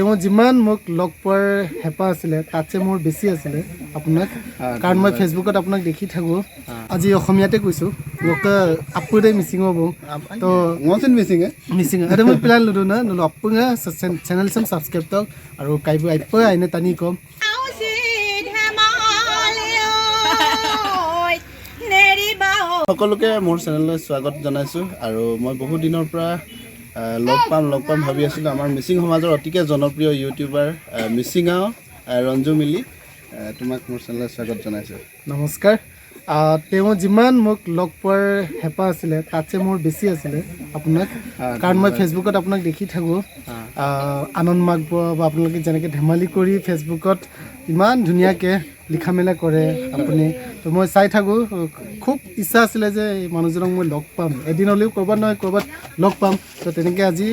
তেওঁ যিমান মোক লগ পোৱাৰ হেঁপাহ আছিলে তাতছে মোৰ বেছি আছিলে আপোনাক কাৰণ মই ফেচবুকত আপোনাক দেখি থাকোঁ আজি অসমীয়াতে কৈছোঁ মোক আপুদে মিচিং হ'ব তো মিচিং ada মই প্লান লুডু না নলো আপুঙা চেনেল সাম সাবস্ক্রাইব তক আৰু কাইবো আইপ আইনে টানি কম সকলোকে মোৰ চেনেললৈ স্বাগত জনাইছোঁ আৰু মই বহু দিনৰ পৰা লগ পাম ভাবি আছিলোঁ আমাৰ মিচিং সমাজৰ অতিকে জনপ্ৰিয় ইউটিউবাৰ মিচিঙাও ৰঞ্জু মিলি তোমাক মোৰ চেনেললৈ স্বাগত জনাইছোঁ নমস্কাৰ তেওঁ যিমান মোক লগ পোৱাৰ হেঁপাহ আছিলে তাতছে মোৰ বেছি আছিলে আপোনাক কাৰণ মই ফেচবুকত আপোনাক দেখি থাকোঁ আনন্দ মাগব বা আপোনালোকে যেনেকৈ ধেমালি কৰি ফেচবুকত ইমান ধুনীয়াকৈ লিখা মেলা কৰে আপুনি তো মই চাই থাকোঁ খুব ইচ্ছা আছিলে যে এই মানুহজনক মই লগ পাম এদিন হ'লেও ক'ৰবাত নহয় ক'ৰবাত লগ পাম তো তেনেকৈ আজি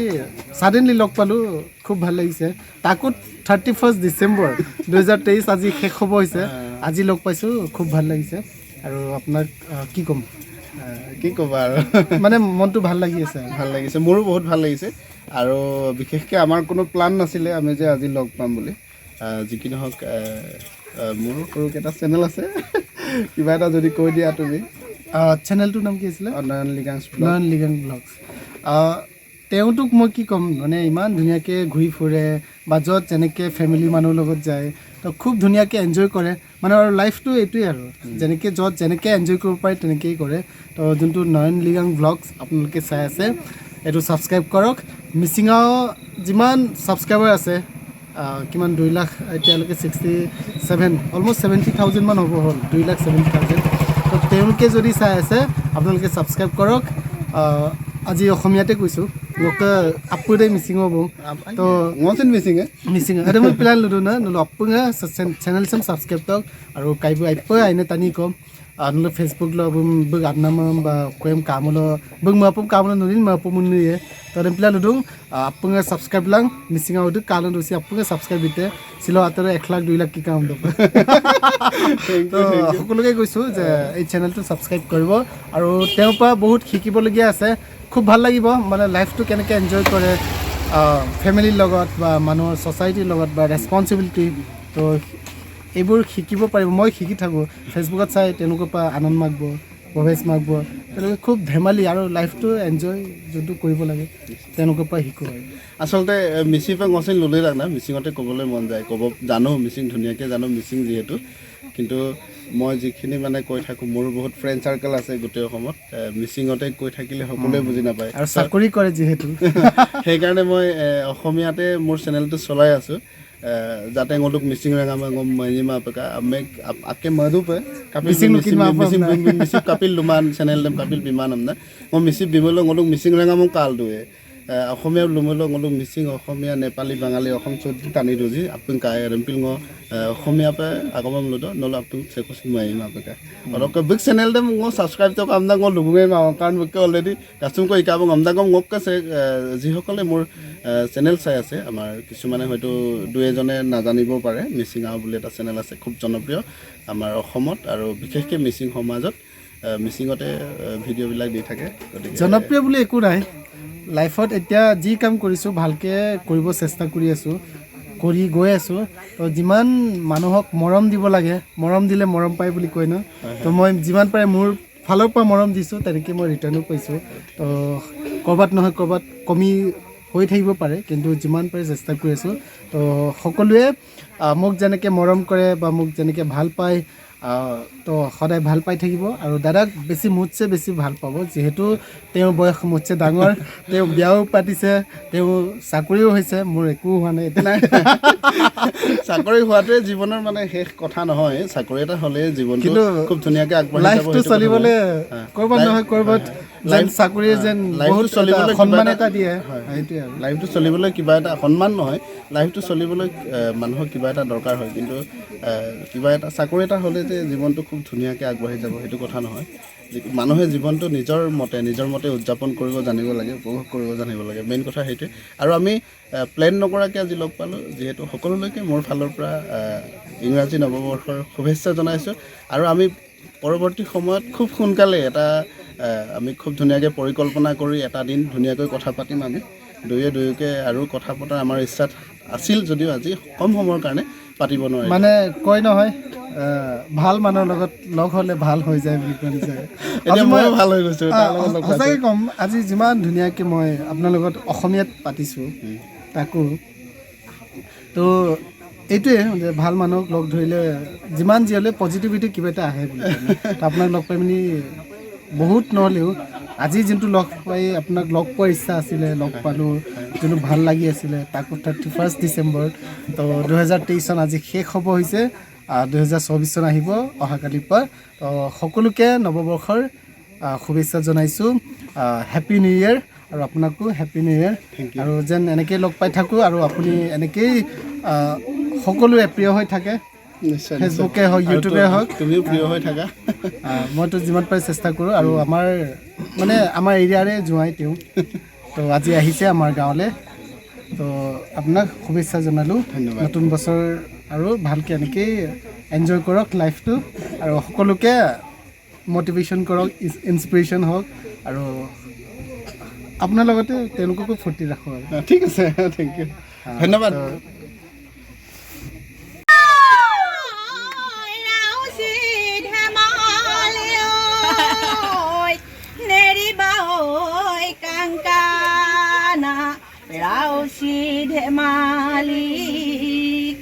ছাডেনলি লগ পালোঁ খুব ভাল লাগিছে তাকো 31 ডিচেম্বৰ 2023 আজি শেষ হ'ব হৈছে আজি লগ পাইছোঁ খুব ভাল লাগিছে আৰু আপোনাক কি ক'ম কি ক'বা আৰু মানে মনটো ভাল লাগি আছে ভাল লাগিছে মোৰো বহুত ভাল লাগিছে আৰু বিশেষকৈ আমাৰ কোনো প্লান নাছিলে আমি যে আজি লগ পাম বুলি যি কি নহওক মোৰো সৰুকেইটা চেনেল আছে কিবা এটা যদি কৈ দিয়া তুমি চেনেলটোৰ নাম কি আছিলে নয়ন লিগাং ব্লগছ তেওঁটোক মই কি ক'ম মানে ইমান ধুনীয়াকৈ ঘূৰি ফুৰে বা য'ত যেনেকৈ ফেমিলি মানুহৰ লগত যায় তো খুব ধুনীয়াকৈ এনজয় কৰে মানে আৰু লাইফটো এইটোৱে আৰু যেনেকৈ য'ত যেনেকৈ এনজয় কৰিব পাৰে তেনেকৈয়ে কৰে তো যোনটো নয়ন লিগাং ব্লগছ আপোনালোকে চাই আছে এইটো ছাবস্ক্ৰাইব কৰক মিচিঙাও যিমান ছাবস্ক্ৰাইবাৰ আছে কিমান 2 লাখ এতিয়ালৈকে 67 অলমষ্ট 70,000 মান হ'ব হ'ল 2,70,000 তো তেওঁলোকে যদি চাই আছে আপোনালোকে ছাবস্ক্ৰাইব কৰক আজি অসমীয়াতে কৈছোঁ মোক আপুদে মিচিং হ'ব তো মিচিং ada মই প্লান লুডু না নলো আপুঙা চেনেল সাম সাবস্ক্রাইব তক আৰু কাইবো আইপ আইনে টানি কম নলো ফেসবুক লো বগ আদনাম বা কোয়েম কামলো বগ মাপম কামলো নলিন মাপম নুয়ে তো প্লান লুডু আপুঙা সাবস্ক্রাইব লাং মিচিং আউট কালন দসি আপুঙা সাবস্ক্রাইব দিতে সিলো আতরে 1 লাখ 2 লাখ কি কাম দব তো সকলোকে কৈছোঁ যে এই চেনেলটো সাবস্ক্রাইব কৰিব আৰু তেওঁৰ পৰা বহুত শিকিবলগীয়া আছে খুব ভাল লাগিব মানে লাইফটো কেনেকৈ এনজয় কৰে ফেমিলিৰ লগত বা মানুহৰ ছ'চাইটিৰ লগত বা ৰেছপনচিবিলিটি তো এইবোৰ শিকিব পাৰিব মই শিকি থাকোঁ ফেচবুকত চাই তেওঁলোকৰ পৰা আনন্দ মাগব প্ৰৱেশ মাগব তেওঁলোকে খুব ধেমালি আৰু লাইফটো এনজয় যোনটো কৰিব লাগে তেওঁলোকৰ পৰা শিকোঁ আচলতে মিচিং পৰা গছিন ল'লেই লাগ না মিচিঙতে ক'বলৈ মন যায় ক'ব জানো মিচিং ধুনীয়াকৈ জানো মিচিং যিহেতু কিন্তু মই যিখিনি মানে কৈ থাকোঁ মোৰো বহুত ফ্ৰেণ্ড চাৰ্কেল আছে গোটেই অসমত মিচিঙতে কৈ থাকিলে সকলোৱে বুজি নাপায় আৰু চাকৰি কৰে যিহেতু সেইকাৰণে মই অসমীয়াতে মোৰ চেনেলটো চলাই আছোঁ যাতে ngoluk Mising rangama ngom manyima peka amek akke madu pe kapil mising kapil luman channel dem kapil bimanam na ngom misip bimolo ngoluk mising rangama kal duwe অসমীয়া লুমলো ngoluk mising অসমীয়া নেপালী বাঙালী অসম চৌধুৰী টানি ৰজি আপুন কাই ৰম্পিল ngo অসমীয়া পে আগমম লদ নল আপুন সেকস মাইমা পeka অলক big channel dem ngo subscribe তো আমদা ngo লুগুমে মা কাৰণ মোক অলৰেডি কাস্টম কই কাবং আমদা ngom ngok কাছে যিসকলে মোৰ চেনেল চাই আছে আমাৰ কিছুমানে হয়তো দুই এজনে নাজানিব পাৰে মিচিঙাও বুলি এটা চেনেল আছে খুব জনপ্ৰিয় আমাৰ অসমত আৰু বিশেষকৈ মিচিং সমাজত মিচিঙতে ভিডিঅ'বিলাক দি থাকে জনপ্ৰিয় বুলি একো নাই লাইফত এতিয়া যি কাম কৰিছোঁ ভালকৈ কৰিব চেষ্টা কৰি আছোঁ কৰি গৈ আছোঁ তো যিমান মানুহক মৰম দিব লাগে মৰম দিলে মৰম পায় বুলি কয় ন তো মই যিমান পাৰে মোৰ ফালৰ পৰা মৰম দিছোঁ তেনেকৈ মই ৰিটাৰ্ণো পাইছোঁ তো ক'ৰবাত নহয় ক'ৰবাত কমি হৈ থাকিব পাৰে কিন্তু যিমান পাৰে চেষ্টা কৰি আছোঁ তো সকলোৱে মোক যেনেকৈ মৰম কৰে বা মোক যেনেকৈ ভাল পায় তো সদায় ভাল পাই থাকিব আৰু দাদাক বেছি মোতছে বেছি ভাল পাব যিহেতু তেওঁ বয়স মোতছে ডাঙৰ তেওঁ বিয়াও পাতিছে তেওঁ চাকৰিও হৈছে মোৰ একো হোৱা নাই এতিয়া নাই চাকৰি হোৱাটোৱে জীৱনৰ মানে শেষ কথা নহয় চাকৰি এটা হ'লে জীৱনটো খুব ধুনীয়াকৈ আগবাঢ়ি যাব লাইফটো চলিবলৈ ক'ৰবাত নহয় ক'ৰবাত যেন চাকৰি যেন বহুত চলিবলৈ সন্মান এটা দিয়ে সেইটোৱে আৰু লাইফটো চলিবলৈ কিবা এটা সন্মান নহয় লাইফটো চলিবলৈ মানুহৰ কিবা এটা দৰকাৰ হয় কিন্তু কিবা এটা চাকৰি এটা হ'লে যে জীৱনটো খুব ধুনীয়াকৈ আগবাঢ়ি যাব সেইটো কথা নহয় মানুহে জীৱনটো নিজৰ মতে উদযাপন কৰিব জানিব লাগে উপভোগ কৰিব জানিব লাগে মেইন কথা সেইটোৱে আৰু আমি প্লেন নকৰাকৈ আজি লগ পালোঁ যিহেতু সকলোলৈকে মোৰ ফালৰ পৰা ইংৰাজী নৱবৰ্ষৰ শুভেচ্ছা জনাইছোঁ আৰু আমি পৰৱৰ্তী সময়ত খুব সোনকালে এটা আমি খুব ধুনীয়াকৈ পৰিকল্পনা কৰি এটা দিন ধুনীয়াকৈ কথা পাতিম আমি দুয়োকে আৰু কথা পতাৰ আমাৰ ইচ্ছাত আছিল যদিও আজি কম সময়ৰ কাৰণে পাতিব নোৱাৰে মানে কয় নহয় ভাল মানুহৰ লগত লগ হ'লে ভাল হৈ যায় বুলি কয় নিচাকে এতিয়া মই ভাল হৈ গৈছোঁ তাৰ লগত লগ পাইছোঁ। সঁচাকৈ ক'ম আজি যিমান ধুনীয়াকৈ মই আপোনাৰ লগত অসমীয়াত পাতিছোঁ তাকো তো এইটোৱে যে ভাল মানুহক লগ ধৰিলে যিমান যি হ'লে পজিটিভিটি কিবা এটা আহে বুলি কয় তো আপোনাক লগ পাই পিনি বহুত নহ'লেও আজি যোনটো লগ পাই আপোনাক লগ পোৱাৰ ইচ্ছা আছিলে লগ পালোঁ যোনটো ভাল লাগি আছিলে তাকো 31 ডিচেম্বৰ তো 2023 চন আজি শেষ হ'ব হৈছে 2024 চন আহিব অহাকালিৰ পৰা তো সকলোকে নৱবৰ্ষৰ শুভেচ্ছা জনাইছোঁ হেপী নিউ ইয়েৰ আৰু আপোনাকো হেপী নিউ ইয়েৰ আৰু যেন এনেকৈয়ে লগ পাই থাকোঁ আৰু আপুনি এনেকৈয়ে সকলোৱে প্ৰিয় হৈ থাকে নিশ্চয় ফেচবুকে হওক ইউটিউবে হওক তুমিও প্ৰিয় হৈ থাকা মইতো যিমান পাৰি চেষ্টা কৰোঁ আৰু আমাৰ এৰিয়াৰে জোঁৱাই তেওঁ তো আজি আহিছে আমাৰ গাঁৱলৈ তো আপোনাক শুভেচ্ছা জনালোঁ ধন্যবাদ নতুন বছৰ আৰু ভালকৈ এনেকৈয়ে এনজয় কৰক লাইফটো আৰু সকলোকে মটিভেশ্যন কৰক ইনস্পিৰেশ্যন হওক আৰু আপোনাৰ লগতে তেওঁলোককো ফূৰ্তি ৰাখোঁ আৰু ঠিক আছে থেংক ইউ ধন্যবাদ Rausi dhemali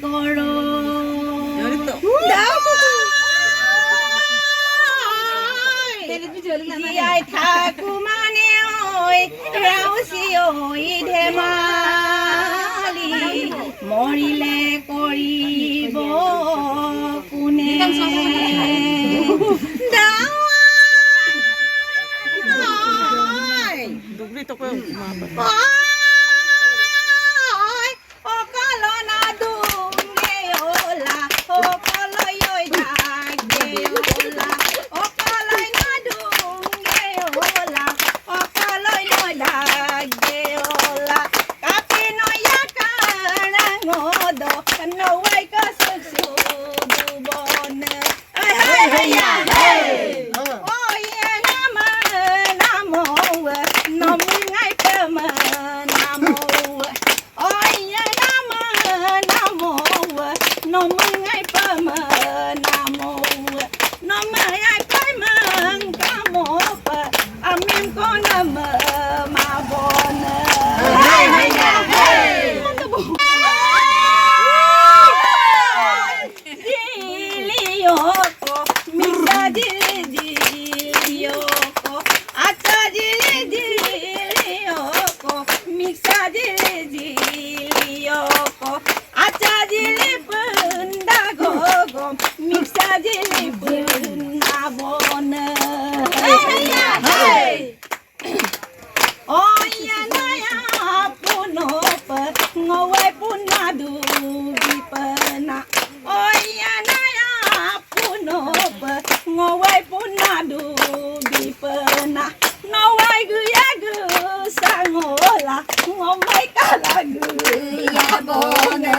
koro Diai thaku mane oi rausi oi dhemali morile koribo kune dugri to ko Ngomai kalagu ya bona